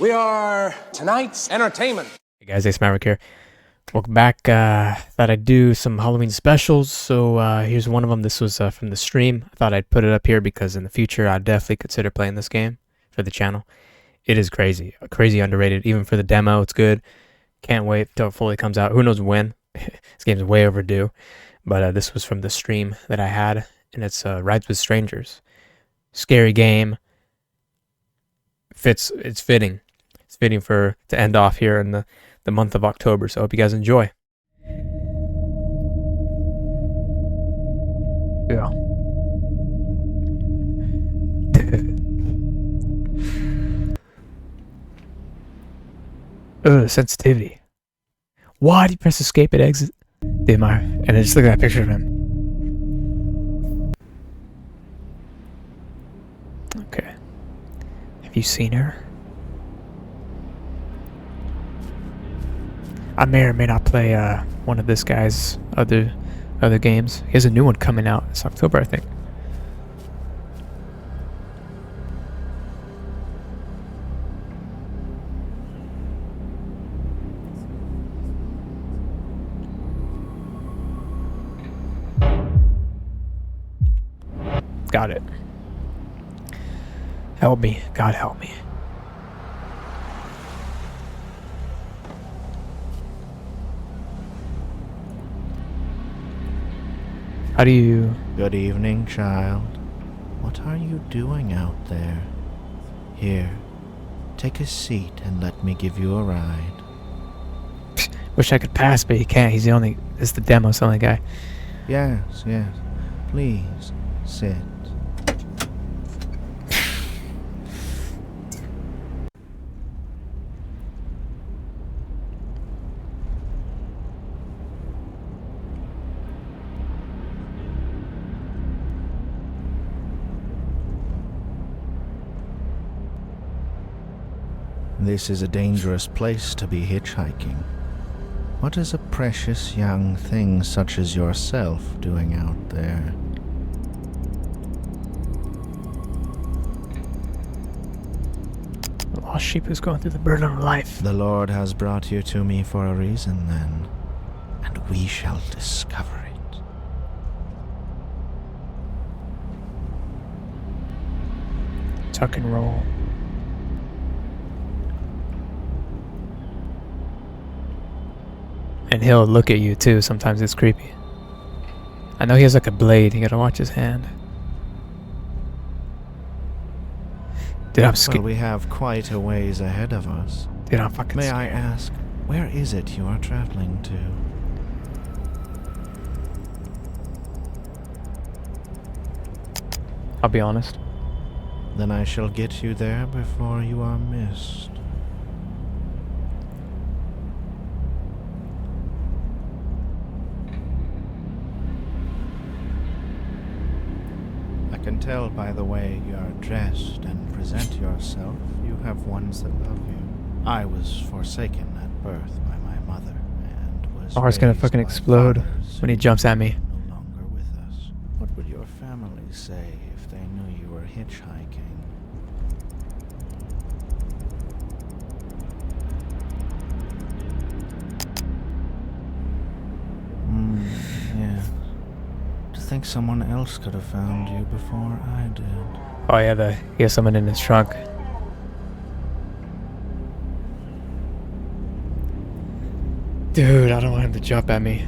We are tonight's entertainment. Hey guys, it's Maverick here. Welcome back. Thought I'd do some Halloween specials. So here's one of them. This was from the stream. I thought I'd put it up here because in the future I'd definitely consider playing this game for the channel. It is crazy underrated. Even for the demo, it's good. Can't wait till it fully comes out. Who knows when? This game's way overdue. But this was from the stream that I had, and it's Rides with Strangers. Scary game. It's fitting. It's fitting to end off here in the month of October, so I hope you guys enjoy. Yeah. Sensitivity. Why do you press escape at exit? Dude, and then just look at that picture of him. Okay. Have you seen her? I may or may not play one of this guy's other games. He has a new one coming out. It's October, I think. Got it. Help me. God help me. How do you... Good evening, child. What are you doing out there? Here, take a seat and let me give you a ride. Wish I could pass, but he can't. He's the only... It's the demo's the only guy. Yes, yes. Please, sit. This is a dangerous place to be hitchhiking. What is a precious young thing such as yourself doing out there? A lost sheep who's going through the burden of life. The Lord has brought you to me for a reason, then, and we shall discover it. Tuck and roll. And he'll look at you too. Sometimes it's creepy. I know he has like a blade. You gotta watch his hand. Dude, I'm scared. Well, we have quite a ways ahead of us. Dude, I'm fucking May I ask, where is it you are traveling to? I'll be honest. Then I shall get you there before you are missed. I can tell by the way you are dressed and present yourself, you have ones that love you. I was forsaken at birth by my mother, and was My heart's gonna raised fucking by explode fathers when he who jumps at me. are no longer with us. What would your family say if they knew you were hitchhiking? Yeah. To think someone else could have found you before I did. Oh yeah, he has someone in his trunk. Dude, I don't want him to jump at me.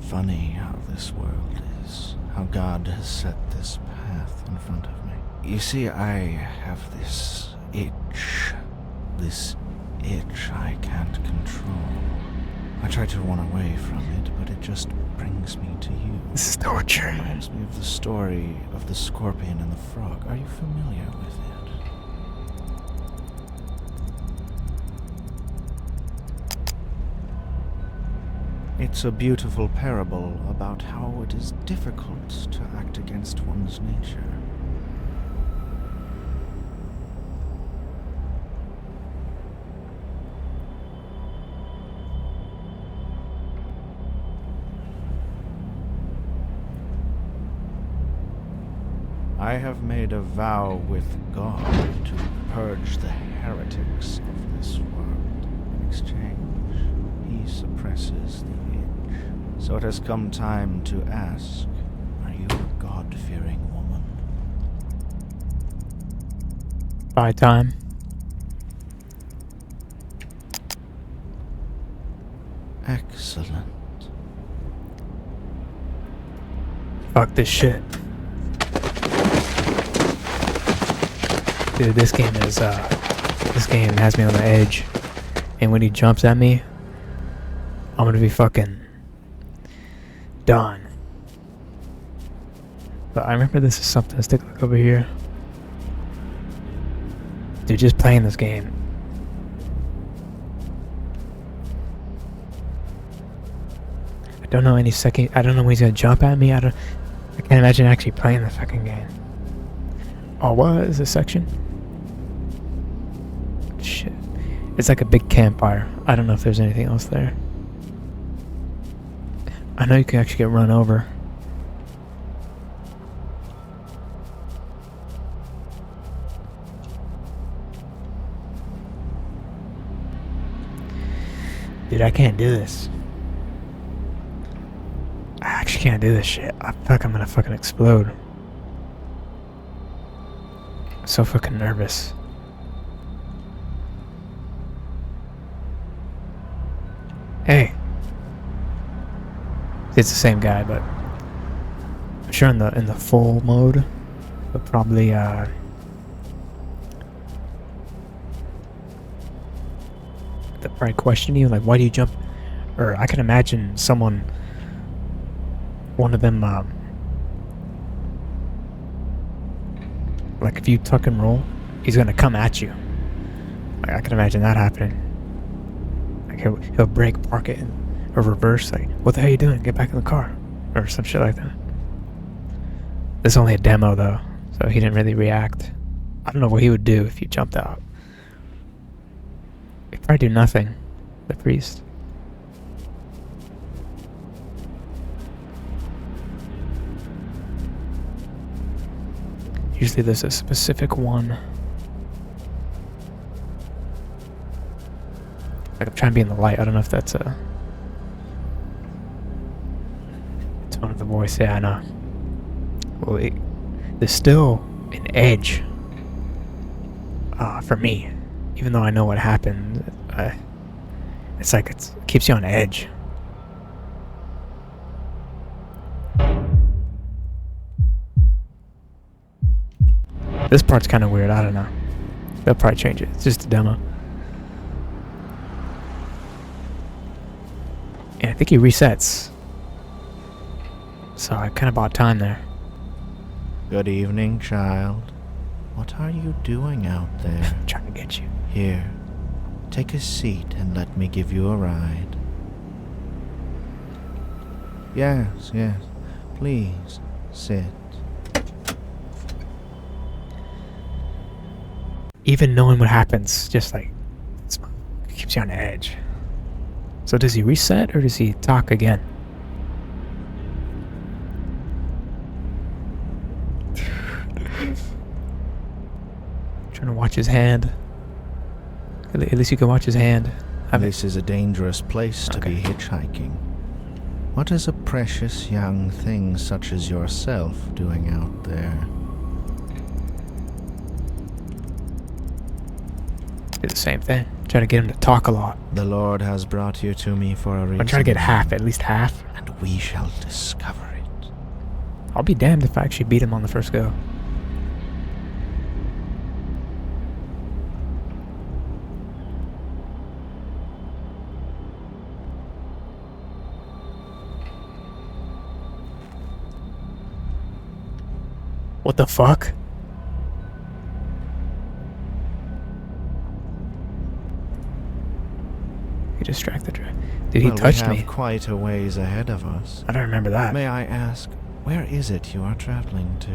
Funny how this world is. How God has set this path in front of me. You see, I have this itch. This itch I can't control. I try to run away from it, but it just brings me to you. This is torture. It reminds me of the story of the scorpion and the frog. Are you familiar with it? It's a beautiful parable about how it is difficult to act against one's nature. I have made a vow with God to purge the heretics of this world. In exchange, he suppresses the itch. So it has come time to ask, are you a God-fearing woman? By time. Excellent. Fuck this shit. Dude, this game has me on the edge. And when he jumps at me, I'm gonna be fucking done. But I remember this is something. Let's take a look over here. Dude, just playing this game. I don't know any second. I don't know when he's gonna jump at me. I can't imagine actually playing the fucking game. Oh, what is this section? Shit. It's like a big campfire. I don't know if there's anything else there. I know you can actually get run over. Dude, I can't do this. I actually can't do this shit. I feel like I'm gonna fucking explode. I'm so fucking nervous. Hey. It's the same guy, but I'm sure in the full mode, but probably they'll probably question you, like, why do you jump? Or I can imagine someone, one of them, like if you tuck and roll, he's gonna come at you. Like, I can imagine that happening. Like he'll brake, park it, or reverse. Like, what the hell are you doing? Get back in the car, or some shit like that. This is only a demo though, so he didn't really react. I don't know what he would do if you jumped out. He'd probably do nothing. The priest. Usually there's a specific one. Like I'm trying to be in the light. I don't know if that's a tone of the voice. Yeah, I know. Well, there's still an edge for me, even though I know what happened. It's like it keeps you on edge. This part's kind of weird. I don't know. They'll probably change it. It's just a demo. And I think he resets. So I kind of bought time there. Good evening, child. What are you doing out there? Trying to get you. Here, take a seat and let me give you a ride. Yes, yes. Please, sit. Even knowing what happens, just like, it keeps you on edge. So does he reset or does he talk again? Trying to watch his hand. At least you can watch his hand. This is a dangerous place to be hitchhiking. What is a precious young thing such as yourself doing out there? Do the same thing. Try to get him to talk a lot. The Lord has brought you to me for a reason. I'm trying to get half, at least half. And we shall discover it. I'll be damned if I actually beat him on the first go. What the fuck? He distracted the Dude, he touched we have me. Quite a ways ahead of us. I don't remember that. May I ask, where is it you are traveling to?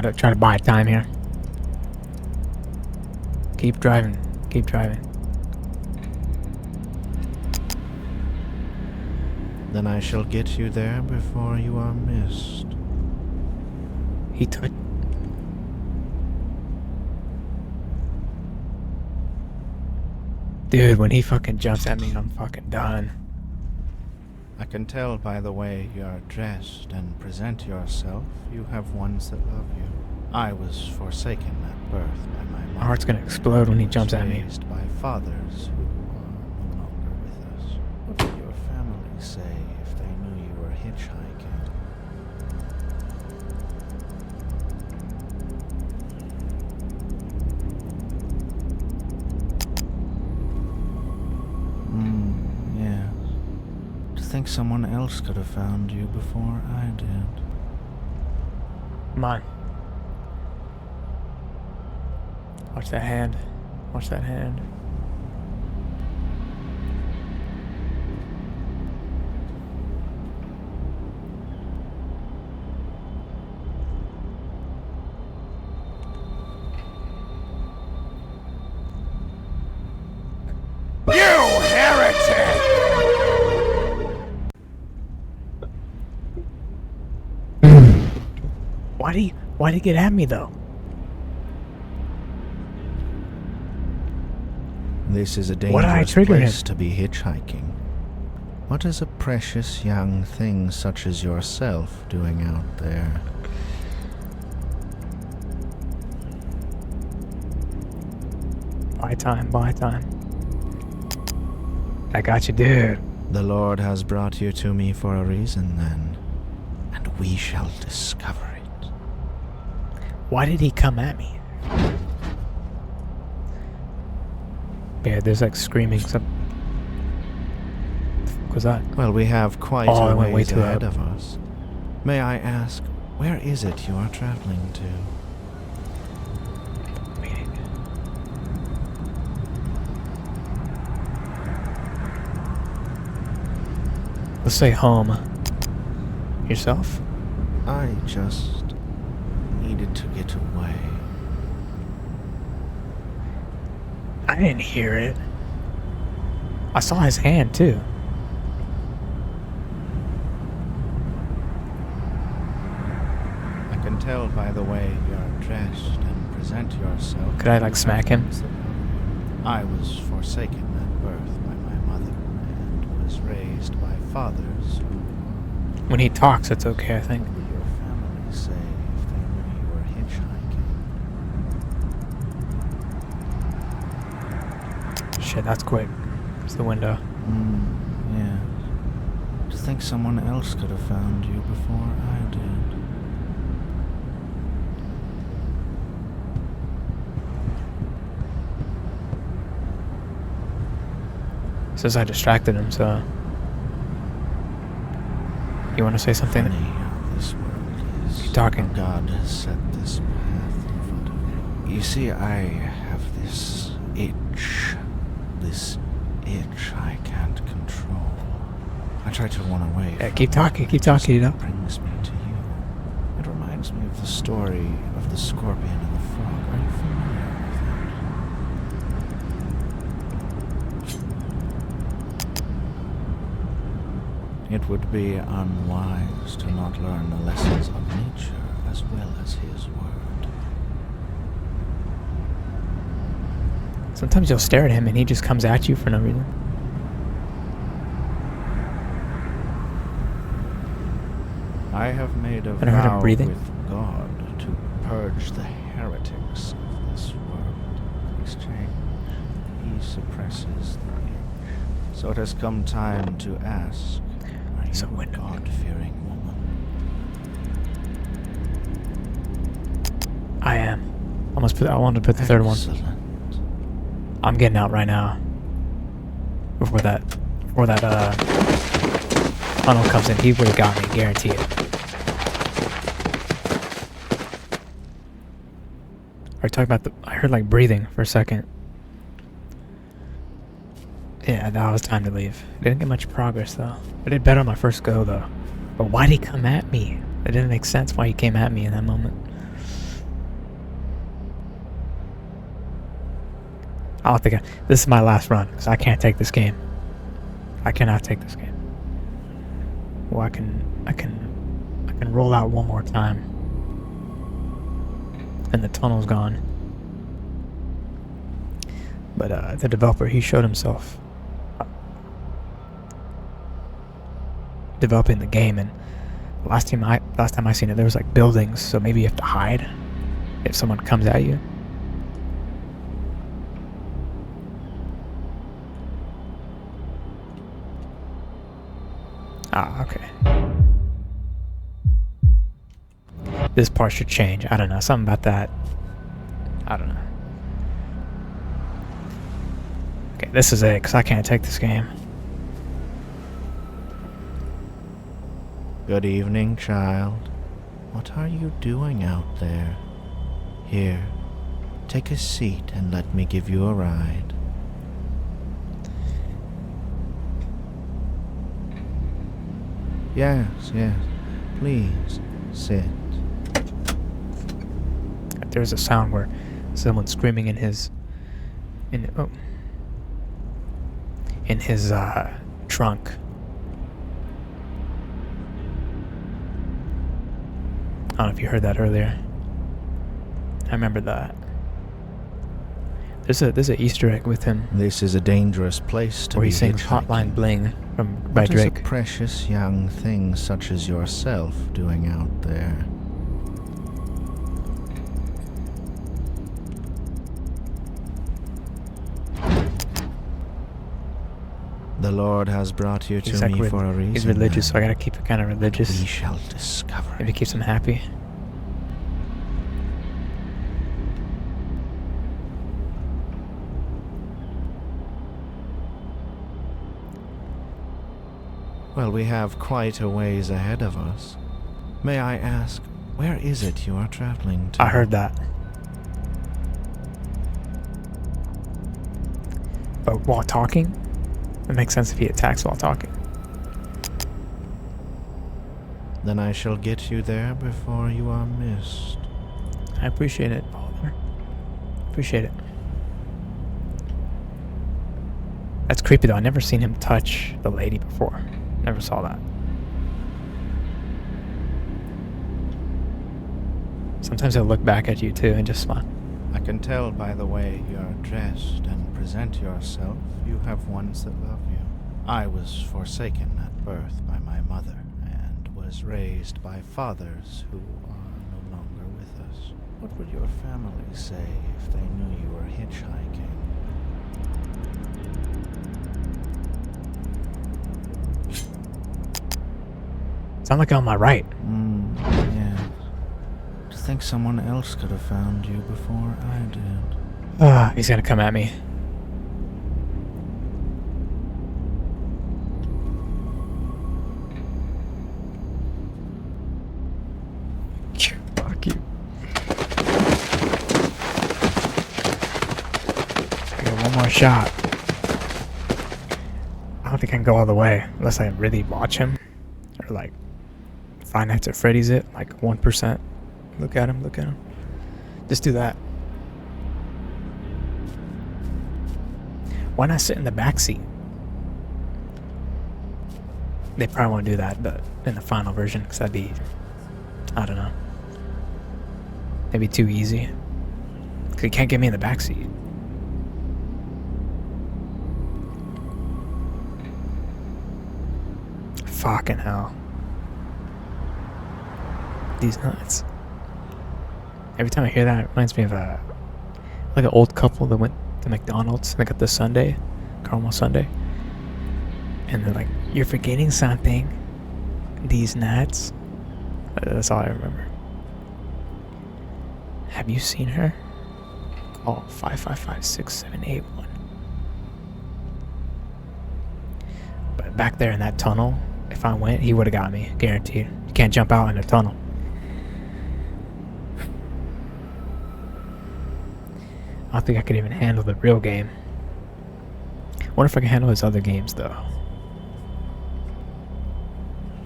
Try to buy time here. Keep driving. Keep driving. Then I shall get you there before you are missed. He touched. Dude, when he fucking jumps at me, I'm fucking done. I can tell by the way you are dressed and present yourself, you have ones that love you. I was forsaken at birth by my mother. My heart's gonna explode when he jumps at me. Raised by fathers who are no longer with us. What would your family say if they knew you were hitchhiking? Yes. To think someone else could have found you before I did. Come on. Watch that hand. Watch that hand. You heretic! Why'd he get at me though? This is a What did I dangerous trigger place him? to be hitchhiking. What is a precious young thing such as yourself doing out there? Buy time, buy time. I got you, dude. The Lord has brought you to me for a reason then, and we shall discover it. Why did he come at me? Yeah, there's like screaming. What the fuck was that? Well, we have quite Oh, I a went way ways too ahead up. of us. May I ask, where is it you are traveling to? Meeting. Let's say home. Yourself? I just needed to get away. I didn't hear it. I saw his hand too. I can tell by the way you're dressed and present yourself. Could I, like, smack him? I was forsaken at birth by my mother and was raised by fathers who... When he talks, it's okay, I think. What would your family say if they knew you were hitchhiking? Shit, that's quick. It's the window. Yeah. To think someone else could have found you before I did. Says I distracted him, so... You want to say something? Funny how this world is. Keep talking. How God has set this path in front of me. You see, I have this itch. This itch I can't control. I try to run away. Yeah, from keep talking, keep talking, you know? It brings me to you. It reminds me of the story of the scorpion and the frog. Are you familiar with it? It would be unwise to not learn the lessons of nature as well as his word. Sometimes you'll stare at him and he just comes at you for no reason. I have made a And I heard him vow breathing. with God to purge the heretics of this world. In exchange, he suppresses the itch. So it has come time to ask, are you So a when- God-fearing woman? I am. I wanted to put the third one. Excellent. I'm getting out right now. Before that tunnel comes in, he would have got me, guarantee it. Are you talking about I heard like breathing for a second. Yeah, now it's time to leave. Didn't get much progress though. I did better on my first go though. But why'd he come at me? It didn't make sense why he came at me in that moment. I don't think this is my last run, because I can't take this game. I cannot take this game. Well, I can roll out one more time. And the tunnel's gone. But the developer, he showed himself developing the game, and last time I seen it, there was like buildings, so maybe you have to hide if someone comes at you. Ah, okay. This part should change. I don't know. Something about that. I don't know. Okay, this is it, because I can't take this game. Good evening, child. What are you doing out there? Here, take a seat and let me give you a ride. Yes, please, sit. There's a sound where someone's screaming in his trunk. I don't know if you heard that earlier. I remember that. There's a Easter egg with him This is a dangerous place to where be he sings hitchhiking. Hotline Bling by What Drake. is a precious young thing such as yourself doing out there? The Lord has brought you to me for a reason. He's religious, so I then. gotta keep it kind of religious. We shall discover Maybe it. keeps him happy. Well, we have quite a ways ahead of us. May I ask, where is it you are traveling to? I heard that. But while talking, it makes sense if he attacks while talking. Then I shall get you there before you are missed. I appreciate it, Oliver. Appreciate it. That's creepy though. I never seen him touch the lady before. Never saw that. Sometimes he'll look back at you too and just smile. I can tell by the way you are dressed and present yourself, you have ones that love you. I was forsaken at birth by my mother, and was raised by fathers who are no longer with us. What would your family say if they knew you were hitchhiking? Sound like on my right. Yeah. To think someone else could have found you before I did. Ah, he's gonna come at me. Fuck you. I got one more shot. I don't think I can go all the way unless I really watch him. Or like Five Nights at Freddy's it, like 1%. Look at him, look at him. Just do that. Why not sit in the back seat? They probably won't do that, but in the final version, because that'd be, I don't know, maybe too easy. Because he can't get me in the back seat. Fucking hell. These nuts. Every time I hear that, it reminds me of like an old couple that went to McDonald's and they got the sundae, caramel sundae. And they're like, "You're forgetting something. These nuts." That's all I remember. Have you seen her? Call 555-6781. But back there in that tunnel, if I went, he would have got me, guaranteed. You can't jump out in a tunnel. I don't think I could even handle the real game. Wonder if I can handle his other games though.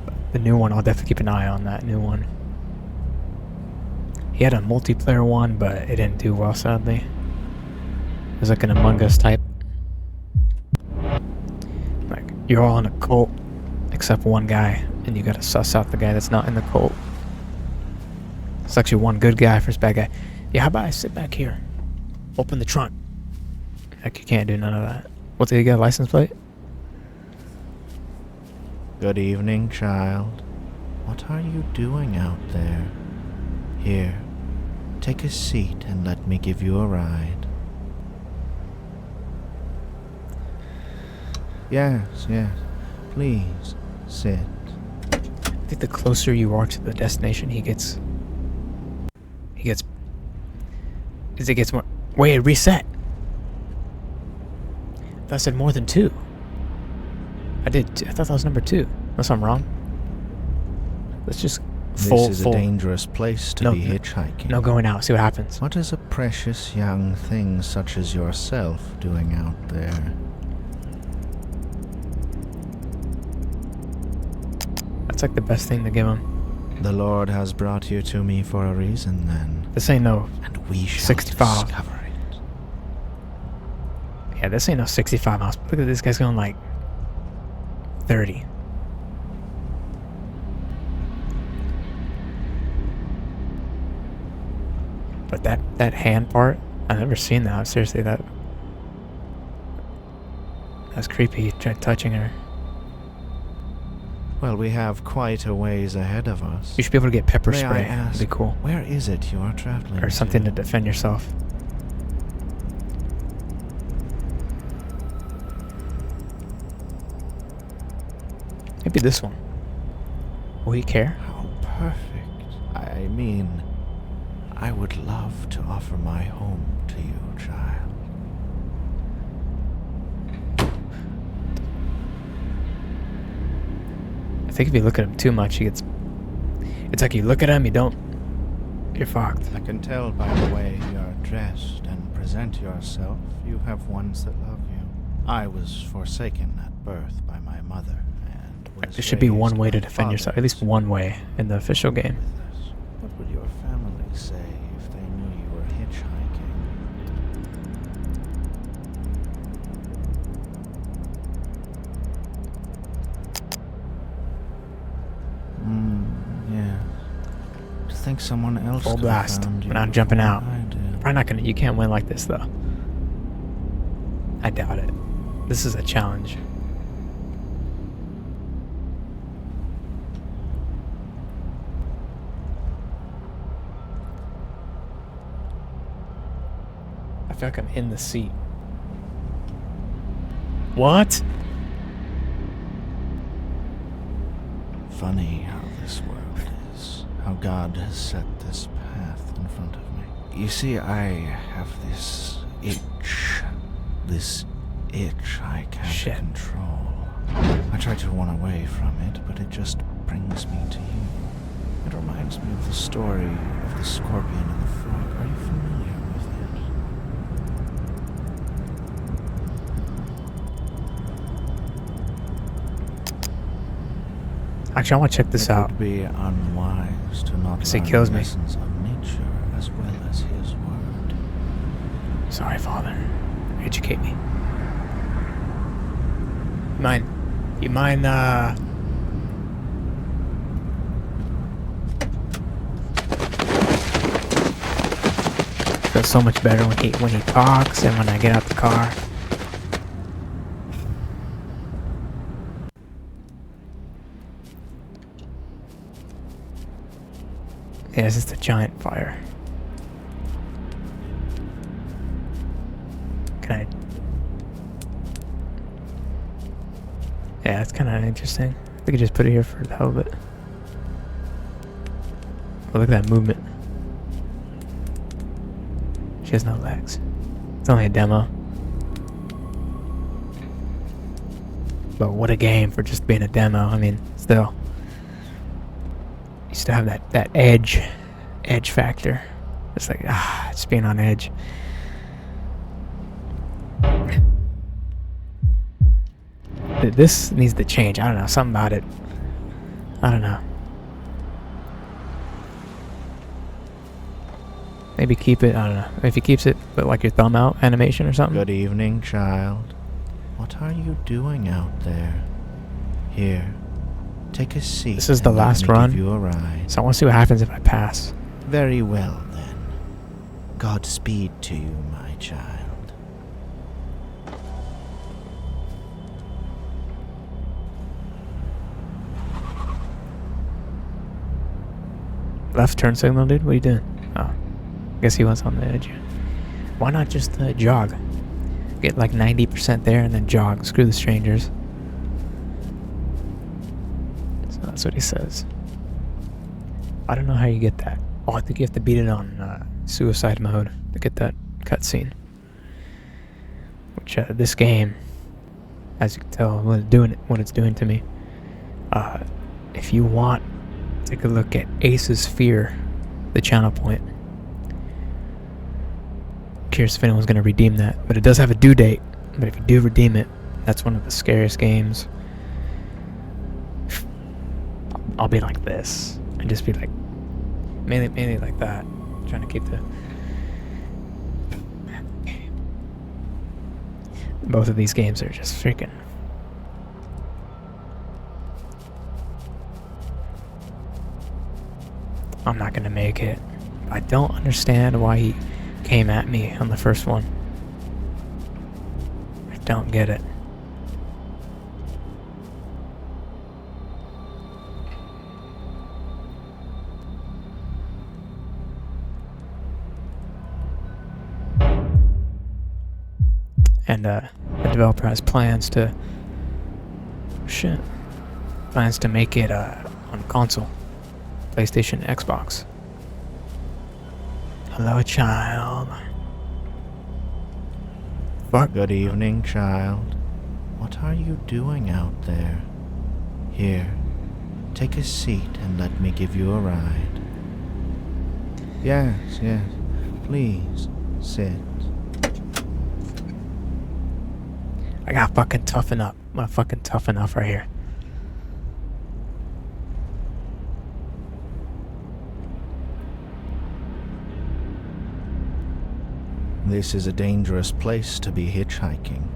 But the new one, I'll definitely keep an eye on that new one. He had a multiplayer one, but it didn't do well, sadly. It was like an Among Us type. Like, you're all in a cult, except one guy. and you gotta suss out the guy that's not in the cult. It's actually one good guy, first bad guy. Yeah, how about I sit back here? Open the trunk. Like, you can't do none of that. What's it, you got a license plate? Good evening, child. What are you doing out there? Here, take a seat and let me give you a ride. Yes, yes. Please, sit. I think the closer you are to the destination, it gets more. Wait, it reset. I thought I said more than 2. I thought that was number 2. Unless I'm wrong. Let's just This is a dangerous place to be hitchhiking. No, going out. See what happens. What is a precious young thing such as yourself doing out there? That's like the best thing to give him. The Lord has brought you to me for a reason, then. This ain't no And we shall 65. discover it. Yeah, this ain't no 65 miles. Look at this guy's going like 30. But that hand part, I've never seen that. Seriously, that's creepy. He tried touching her. Well, we have quite a ways ahead of us. You should be able to get pepper May I spray. ask, That'd be cool. where is it you are traveling Or something to to? defend yourself. Maybe this one. Will he care? How perfect. I mean, I would love to offer my home to you, child. I think if you look at him too much, he gets... It's like you look at him, you don't... You're fucked. I can tell by the way you are dressed and present yourself, you have ones that love you. I was forsaken at birth by my mother, and was There should be one raised way by to defend yourself. At least fathers one way in the official game. with us. What would your family say if they knew you were hitchhiking? Yeah. To think someone else Full could have blast. found you We're not jumping before out. I did. Probably not gonna... You can't win like this, though. I doubt it. This is a challenge. I feel like I'm in the seat. What? Funny how this world is. How God has set this path in front of me. You see, I have this itch. This itch I can't Shit. control. I try to run away from it, but it just brings me to you. It reminds me of the story of the scorpion and the frog. Are you familiar with it? Actually, I want to check this It out. would be unwise to not Yes, he learn kills the me. lessons of nature as well as his word. Sorry, Father. Educate me. You mind, Feels so much better when he talks and when I get out the car. Yeah, it's just a giant fire. Can I... Yeah, it's kind of interesting. We could just put it here for the hell of it. Oh, look at that movement. She has no legs. It's only a demo. But what a game for just being a demo. I mean, still. You still have that edge factor. It's like, just being on edge. This needs to change. I don't know, something about it. I don't know. Maybe keep it, I don't know. If he keeps it, but like your thumb out animation or something. Good evening, child. What are you doing out there? Here, Take a seat. This is the and let last me run. give you a ride. So I want to see what happens if I pass. Very well, then. Godspeed to you, my child. Left turn signal, dude? What are you doing? Oh. Guess he was on the edge. Why not just jog? Get like 90% there and then jog. Screw the strangers. So that's what he says. I don't know how you get that. Oh, I think you have to beat it on suicide mode to get that cutscene. Which this game, as you can tell, what it's doing to me. If you want, take a look at Ace's Fear, the channel point. Curious if anyone's going to redeem that, but it does have a due date. But if you do redeem it, that's one of the scariest games. I'll be like this and just be like mainly like that, trying to keep the both of these games are just freaking. I'm not gonna make it. I don't understand why he came at me on the first one. I don't get it. And the developer has plans to make it on console, PlayStation, Xbox. Hello, child. Fuck. Good evening, child. What are you doing out there? Here, take a seat and let me give you a ride. Yes, please, sit. I gotta fucking toughen up. I'm gonna fucking toughen up right here. This is a dangerous place to be hitchhiking.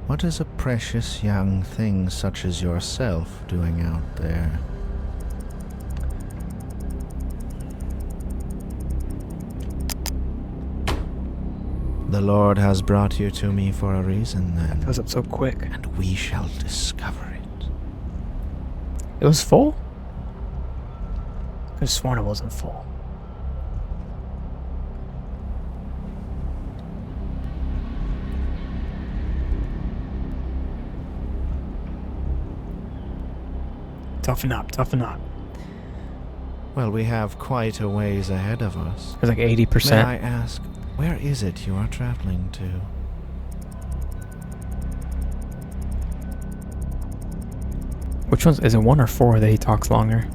What is a precious young thing such as yourself doing out there? The Lord has brought you to me for a reason, then. It was up so quick. And we shall discover it. It was full? I could have sworn it wasn't full. Toughen up, toughen up. Well, we have quite a ways ahead of us. It was like 80%. May I ask, where is it you are traveling to? Which one's, is it 1 or 4 that he talks longer?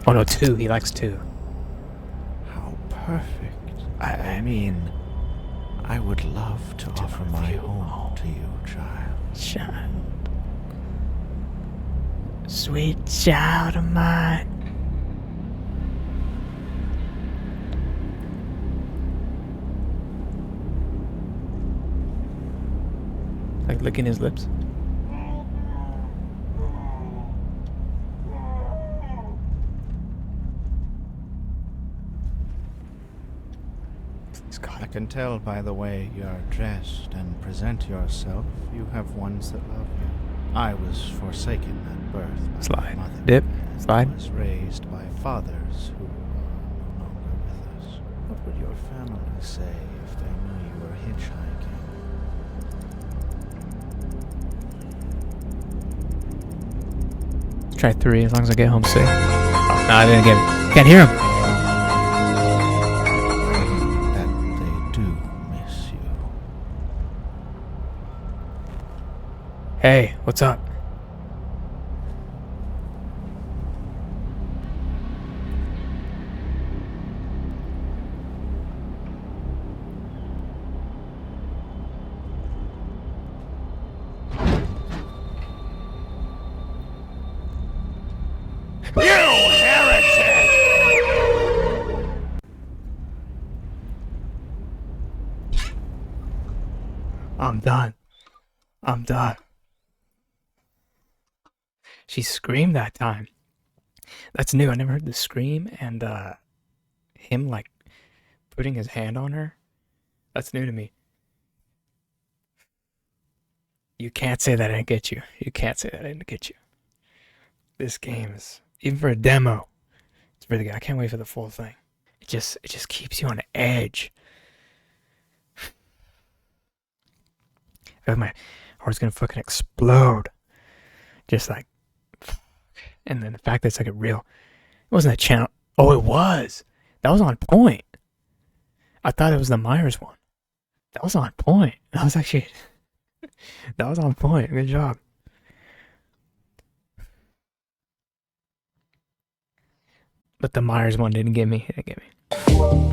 Oh no, 2. He likes 2. How perfect. I mean, I would love to offer my home to you, child. Child. Sweet child of mine. Like licking his lips. I can tell by the way you are dressed and present yourself, you have ones that love you. I was forsaken at birth by Slide. my mother. Dip. And Slide. was raised by fathers who are no longer with us. What would your family say if they knew you were hitchhiking? Let's try 3 as long as I get home safe. Oh, no, I didn't get it. Can't hear him. That they do miss you. Hey, what's up? You heretic! I'm done. I'm done. She screamed that time. That's new. I never heard the scream and him like putting his hand on her. That's new to me. You can't say that I didn't get you. You can't say that I didn't get you. This game is, even for a demo, it's really good. I can't wait for the full thing. It just keeps you on edge. My heart's gonna fucking explode. Just like, and then the fact that it's like a real, it wasn't a channel. Oh, it was. That was on point. I thought it was the Myers one. That was on point. That was actually, that was on point. Good job. But the Myers one didn't get me. It didn't get me.